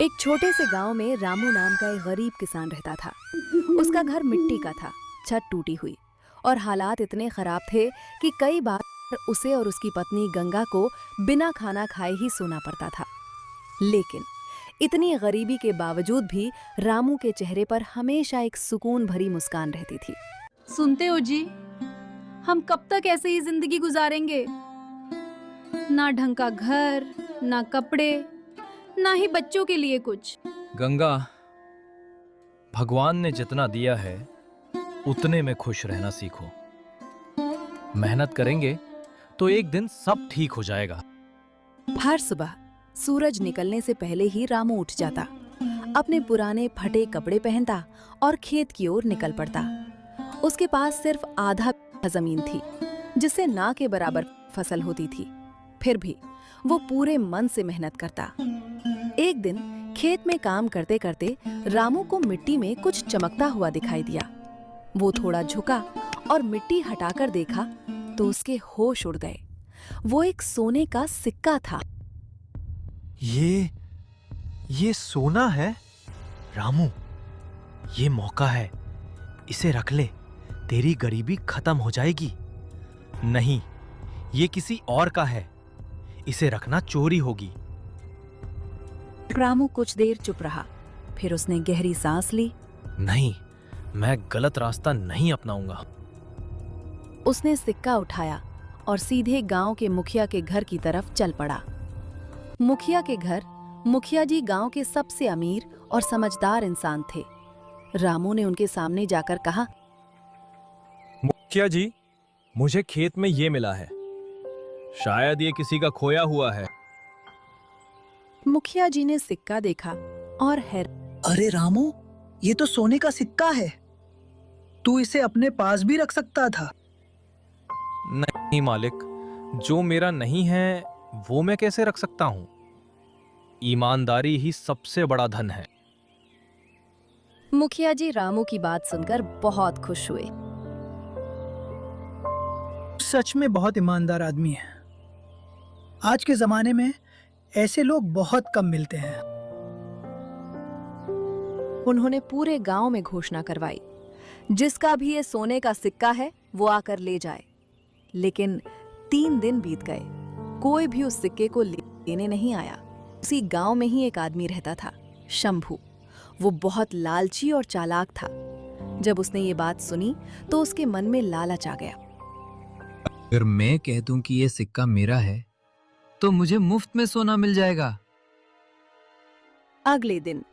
एक छोटे से गांव में रामू नाम का एक गरीब किसान रहता था। उसका घर मिट्टी का था, छत टूटी हुई और हालात इतने खराब थे कि कई बार उसे और उसकी पत्नी गंगा को बिना खाना खाए ही सोना पड़ता था। लेकिन इतनी गरीबी के बावजूद भी रामू के चेहरे पर हमेशा एक सुकून भरी मुस्कान रहती थी। सुनते हो जी, हम कब तक ऐसे ही जिंदगी गुजारेंगे? ना ढंग का घर, ना कपड़े, ना ही बच्चों के लिए कुछ। गंगा, भगवान ने जितना दिया है उतने में खुश रहना सीखो। मेहनत करेंगे तो एक दिन सब ठीक हो जाएगा। हर सुबह सूरज निकलने से पहले ही रामू उठ जाता, अपने पुराने फटे कपड़े पहनता और खेत की ओर निकल पड़ता। उसके पास सिर्फ आधा जमीन थी, जिससे ना के बराबर फसल होती थी। फिर भी वो पूरे मन से मेहनत करता। एक दिन खेत में काम करते करते रामू को मिट्टी में कुछ चमकता हुआ दिखाई दिया। वो थोड़ा झुका और मिट्टी हटाकर देखा तो उसके होश उड़ गए। वो एक सोने का सिक्का था। ये सोना है? रामू, ये मौका है, इसे रख ले, तेरी गरीबी खत्म हो जाएगी। नहीं, ये किसी और का है, इसे रखना चोरी होगी। रामू कुछ देर चुप रहा, फिर उसने गहरी सांस ली। नहीं, मैं गलत रास्ता नहीं अपनाऊंगा। उसने सिक्का उठाया और सीधे गांव के मुखिया के घर की तरफ चल पड़ा। मुखिया जी गांव के सबसे अमीर और समझदार इंसान थे। रामू ने उनके सामने जाकर कहा, मुखिया जी, मुझे खेत में ये मिला है, शायद ये किसी का खोया हुआ है। मुखिया जी ने सिक्का देखा और अरे रामू, ये तो सोने का सिक्का है। तू इसे अपने पास भी रख सकता था। नहीं मालिक, जो मेरा नहीं है वो मैं कैसे रख सकता हूं? ईमानदारी ही सबसे बड़ा धन है। मुखिया जी रामू की बात सुनकर बहुत खुश हुए। सच में बहुत ईमानदार आदमी है। आज के जमाने में ऐसे लोग बहुत कम मिलते हैं। उन्होंने पूरे गांव में घोषणा करवाई, जिसका भी ये सोने का सिक्का है वो आकर ले जाए। लेकिन 3 दिन बीत गए, कोई भी उस सिक्के को लेने नहीं आया। उसी गांव में ही एक आदमी रहता था, शंभू। वो बहुत लालची और चालाक था। जब उसने ये बात सुनी तो उसके मन में लालच आ गया। अगर मैं कह दूं कि ये सिक्का मेरा है तो मुझे मुफ्त में सोना मिल जाएगा। अगले दिन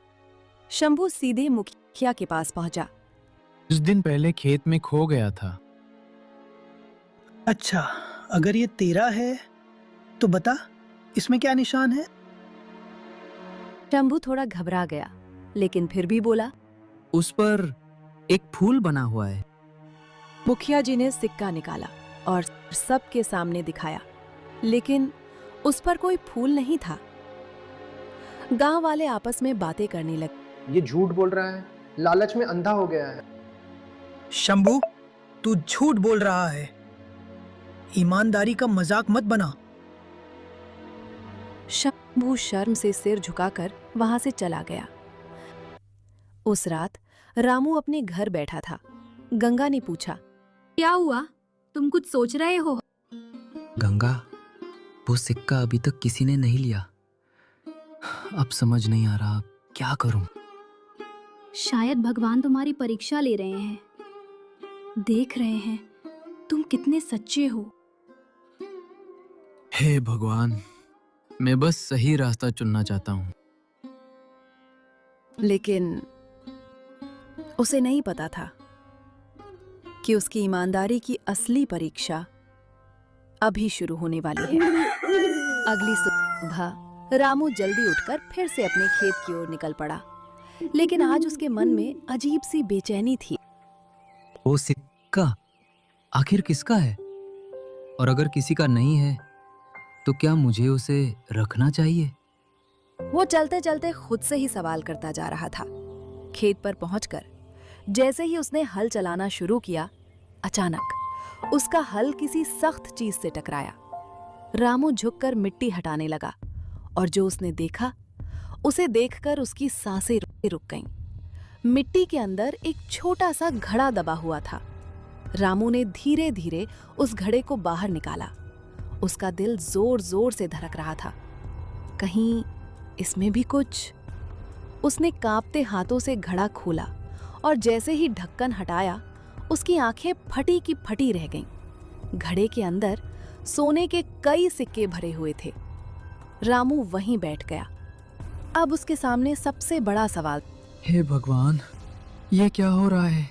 शंभू सीधे मुखिया के पास पहुंचा। कुछ दिन पहले खेत में खो गया था। अच्छा, अगर ये तेरा है तो बता, इसमें क्या निशान है? शंभू थोड़ा घबरा गया, लेकिन फिर भी बोला। उस पर एक फूल बना हुआ है। मुखिया जी ने सिक्का निकाला और सबके सामने दिखाया, लेकिन उस पर कोई फूल नहीं था। गांव वाले आपस में बातें करने लगे। ये झूठ बोल रहा है, लालच में अंधा हो गया है। शंभू, तू झूठ बोल रहा है। ईमानदारी का मजाक मत बना। शंभू शर्म से सिर झुकाकर वहां से चला गया। उस रात रामू अपने घर बैठा था। गंगा ने पूछा, क्या हुआ? तुम कुछ सोच रहे हो? गंगा, वो सिक्का अभी तक किसी ने नहीं लिया। अब समझ नहीं आ रहा क्या करूं। शायद भगवान तुम्हारी परीक्षा ले रहे हैं, देख रहे हैं तुम कितने सच्चे हो। हे भगवान, मैं बस सही रास्ता चुनना चाहता हूं। लेकिन उसे नहीं पता था कि उसकी ईमानदारी की असली परीक्षा अभी शुरू होने वाली है। अगली सुबह रामू जल्दी उठकर फिर से अपने खेत की ओर निकल पड़ा, लेकिन आज उसके मन में अजीब सी बेचैनी थी। वो सिक्का आखिर किसका है? और अगर किसी का नहीं है तो क्या मुझे उसे रखना चाहिए? वो चलते चलते खुद से ही सवाल करता जा रहा था। खेत पर पहुंचकर जैसे ही उसने हल चलाना शुरू किया, अचानक उसका हल किसी सख्त चीज से टकराया। रामू झुककर मिट्टी हटाने लगा और जो उसने देखा उसे देखकर उसकी सांसें रुक गईं। मिट्टी के अंदर एक छोटा सा घड़ा दबा हुआ था। रामू ने धीरे धीरे उस घड़े को बाहर निकाला। उसका दिल जोर जोर से धड़क रहा था। कहीं इसमें भी कुछ। उसने कांपते हाथों से घड़ा खोला और जैसे ही ढक्कन हटाया, उसकी आंखें फटी की फटी रह गईं। घड़े के अंदर सोने के कई सिक्के भरे हुए थे। रामू वहीं बैठ गया। अब उसके सामने सबसे बड़ा सवाल। हे भगवान, ये क्या हो रहा है?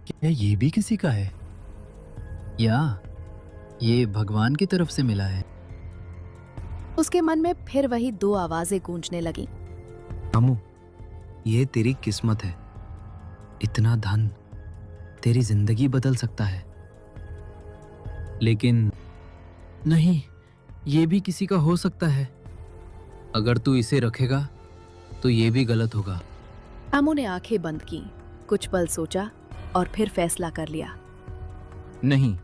क्या ये भी किसी का है? या ये भगवान की तरफ से मिला है? उसके मन में फिर वही दो आवाजें गूंजने लगीं। रामू, ये तेरी किस्मत है। इतना धन तेरी जिंदगी बदल सकता है। लेकिन नहीं, ये भी किसी का हो सकता है। अगर तू इसे रखेगा तो ये भी गलत होगा। रामू ने आंखें बंद की, कुछ पल सोचा और फिर फैसला कर लिया। नहीं,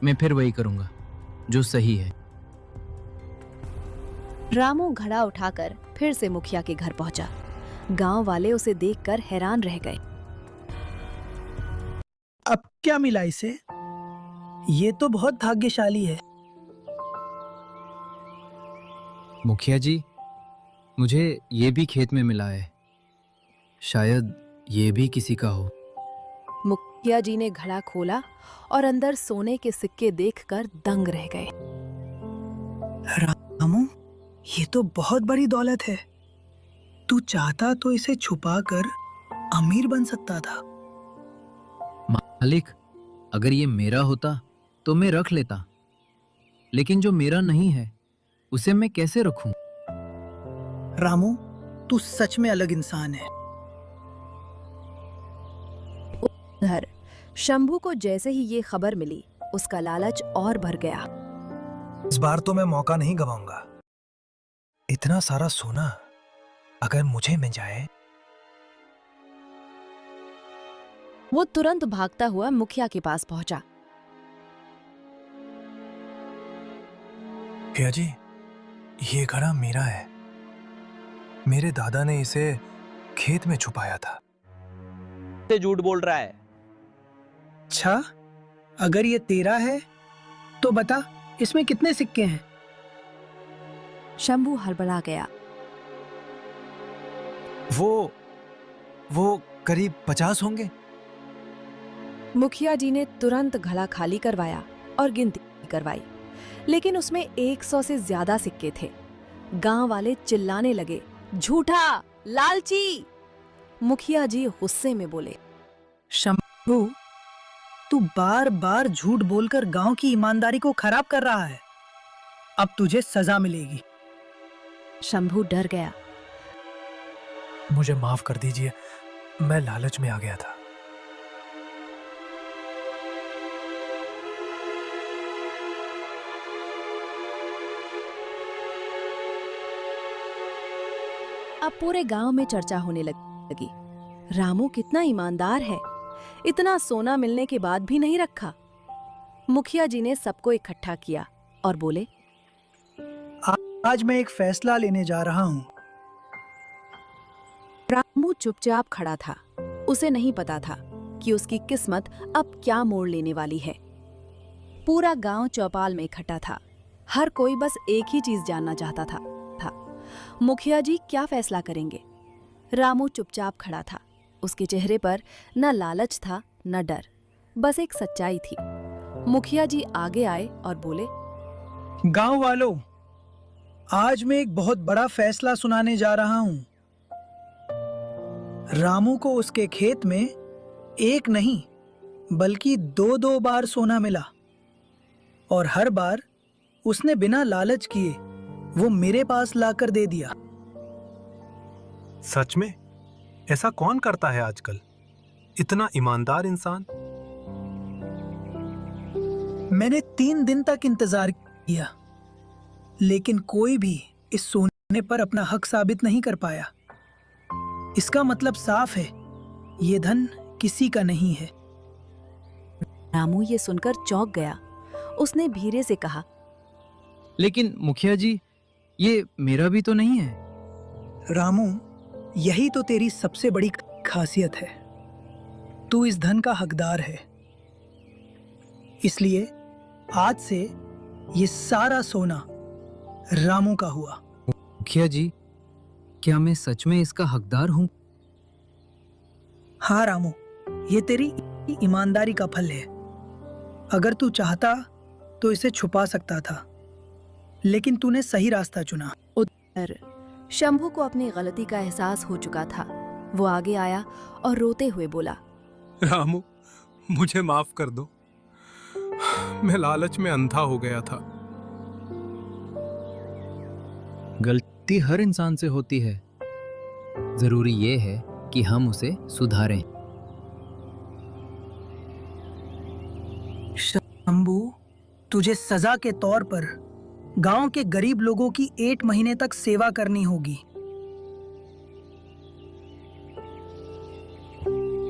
मैं फिर वही करूंगा जो सही है। रामू घड़ा उठाकर फिर से मुखिया के घर पहुंचा। गांव वाले उसे देखकर हैरान रह गए। अब क्या मिला इसे? ये तो बहुत भाग्यशाली है। मुखिया जी, मुझे ये भी खेत में मिला है। शायद ये भी किसी का हो। मुखिया जी ने घड़ा खोला और अंदर सोने के सिक्के देखकर दंग रह गए। रामू, ये तो बहुत बड़ी दौलत है। तू चाहता तो इसे छुपाकर अमीर बन सकता था। मालिक, अगर ये मेरा होता तो मैं रख लेता, लेकिन जो मेरा नहीं है उसे मैं कैसे रखूं? रामू, तू सच में अलग इंसान है। उधर शंभू को जैसे ही ये खबर मिली, उसका लालच और बढ़ गया। इस बार तो मैं मौका नहीं गवाऊंगा। इतना सारा सोना अगर मुझे मिल जाए। वो तुरंत भागता हुआ मुखिया के पास पहुंचा। भैया जी, ये घड़ा मेरा है। मेरे दादा ने इसे खेत में छुपाया था। से झूठ बोल रहा है। अच्छा, अगर ये तेरा है तो बता, इसमें कितने सिक्के हैं? शंभू हड़बड़ा गया। वो करीब 50 होंगे। मुखिया जी ने तुरंत घड़ा खाली करवाया और गिनती करवाई, लेकिन उसमें 100 से ज्यादा सिक्के थे। गांव वाले चिल्लाने लगे, झूठा, लालची। मुखिया जी गुस्से में बोले, शंभू, तू बार बार झूठ बोलकर गांव की ईमानदारी को खराब कर रहा है। अब तुझे सजा मिलेगी। शंभू डर गया। मुझे माफ कर दीजिए, मैं लालच में आ गया था। अब पूरे गांव में चर्चा होने लगी। रामू कितना ईमानदार है, इतना सोना मिलने के बाद भी नहीं रखा। मुखिया जी ने सबको इकट्ठा किया और बोले, आज मैं एक फैसला लेने जा रहा हूँ। रामू चुपचाप खड़ा था। उसे नहीं पता था कि उसकी किस्मत अब क्या मोड़ लेने वाली है। पूरा गांव चौपाल में इकट्ठा था। हर कोई बस एक ही चीज जानना चाहता था, मुखिया जी क्या फैसला करेंगे। रामू चुपचाप खड़ा था। उसके चेहरे पर न लालच था न डर, बस एक सच्चाई थी। मुखिया जी आगे आए और बोले, गांव वालों, आज मैं एक बहुत बड़ा फैसला सुनाने जा रहा हूं। रामू को उसके खेत में एक नहीं बल्कि 2-2 बार सोना मिला, और हर बार उसने बिना लालच किए वो मेरे पास लाकर दे दिया। सच में? ऐसा कौन करता है आजकल? इतना ईमानदार इंसान। मैंने 3 दिन तक इंतजार किया, लेकिन कोई भी इस सोने पर अपना हक साबित नहीं कर पाया। इसका मतलब साफ है, ये धन किसी का नहीं है। रामू ये सुनकर चौंक गया। उसने धीरे से कहा, लेकिन मुखिया जी, ये मेरा भी तो नहीं है। रामू, यही तो तेरी सबसे बड़ी खासियत है। तू इस धन का हकदार है, इसलिए आज से ये सारा सोना रामू का हुआ। मुखिया जी, क्या मैं सच में इसका हकदार हूँ? हाँ रामू, ये तेरी ईमानदारी का फल है। अगर तू चाहता तो इसे छुपा सकता था, लेकिन तूने सही रास्ता चुना। उधर शंभू को अपनी गलती का एहसास हो चुका था। वो आगे आया और रोते हुए बोला, रामू, मुझे माफ कर दो। मैं लालच में अंधा हो गया था। गलती हर इंसान से होती है, जरूरी ये है कि हम उसे सुधारें। शंभू, तुझे सजा के तौर पर गांव के गरीब लोगों की 8 महीने तक सेवा करनी होगी।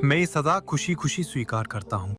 मैं ये सजा खुशी खुशी स्वीकार करता हूँ।